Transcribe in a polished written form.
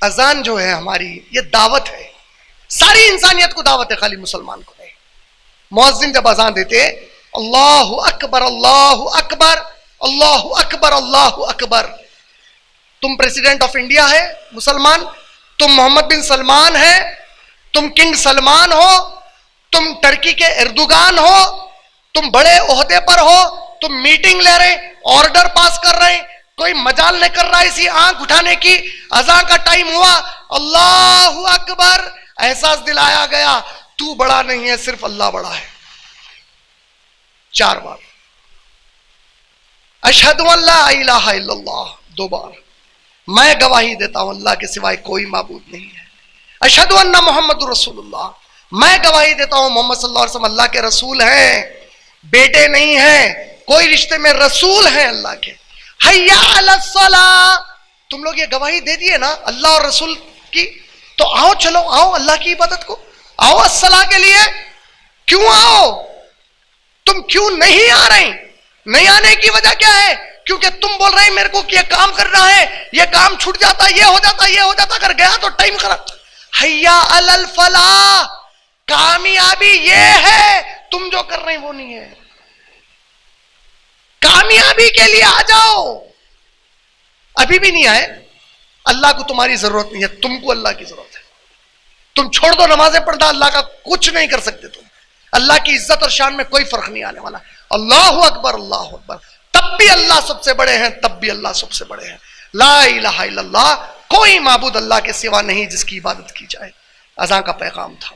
اذان جو ہے ہماری یہ دعوت ہے، ساری انسانیت کو دعوت ہے، خالی مسلمان کو نہیں۔ مؤذن جب اذان دیتے اللہ اکبر اللہ اکبر اللہ اکبر اللہ اکبر، تم پریزیڈنٹ آف انڈیا ہے مسلمان، تم محمد بن سلمان ہے، تم کنگ سلمان ہو، تم ٹرکی کے اردوغان ہو، تم بڑے عہدے پر ہو، تم میٹنگ لے رہے، آرڈر پاس کر رہے، کوئی مجال نہیں کر رہا اسی آنکھ اٹھانے کی، اذان کا ٹائم ہوا اللہ اکبر، احساس دلایا گیا تو بڑا نہیں ہے، صرف اللہ بڑا ہے۔ 4 بار اشہد ان لا الہ الا اللہ، 2 بار میں گواہی دیتا ہوں اللہ کے سوائے کوئی معبود نہیں ہے، اشہد ان محمد رسول اللہ، میں گواہی دیتا ہوں محمد صلی اللہ علیہ وسلم اللہ کے رسول ہیں، بیٹے نہیں ہیں، کوئی رشتے میں رسول ہیں اللہ کے۔ حی علی الصلاۃ، تم لوگ یہ گواہی دے دیے نا اللہ اور رسول کی، تو آؤ چلو آؤ اللہ کی عبادت کو، آؤ الصلاۃ کے لیے۔ کیوں آؤ؟ تم کیوں نہیں آ رہے؟ نہیں آنے کی وجہ کیا ہے؟ کیونکہ تم بول رہے ہیں میرے کو کہ یہ کام کرنا ہے، یہ کام چھوٹ جاتا، یہ ہو جاتا، یہ ہو جاتا، اگر گیا تو ٹائم خراب۔ حی علی الفلاح، کامیابی یہ ہے، تم جو کر رہے ہیں وہ نہیں ہے۔ کامیابی کے لیے آ جاؤ۔ ابھی بھی نہیں آئے، اللہ کو تمہاری ضرورت نہیں ہے، تم کو اللہ کی ضرورت ہے۔ تم چھوڑ دو نمازیں پڑھنا، اللہ کا کچھ نہیں کر سکتے تم، اللہ کی عزت اور شان میں کوئی فرق نہیں آنے والا۔ اللہ اکبر اللہ اکبر، تب بھی اللہ سب سے بڑے ہیں، تب بھی اللہ سب سے بڑے ہیں۔ لا الہ الا اللہ، کوئی معبود اللہ کے سوا نہیں جس کی عبادت کی جائے۔ اذان کا پیغام تھا۔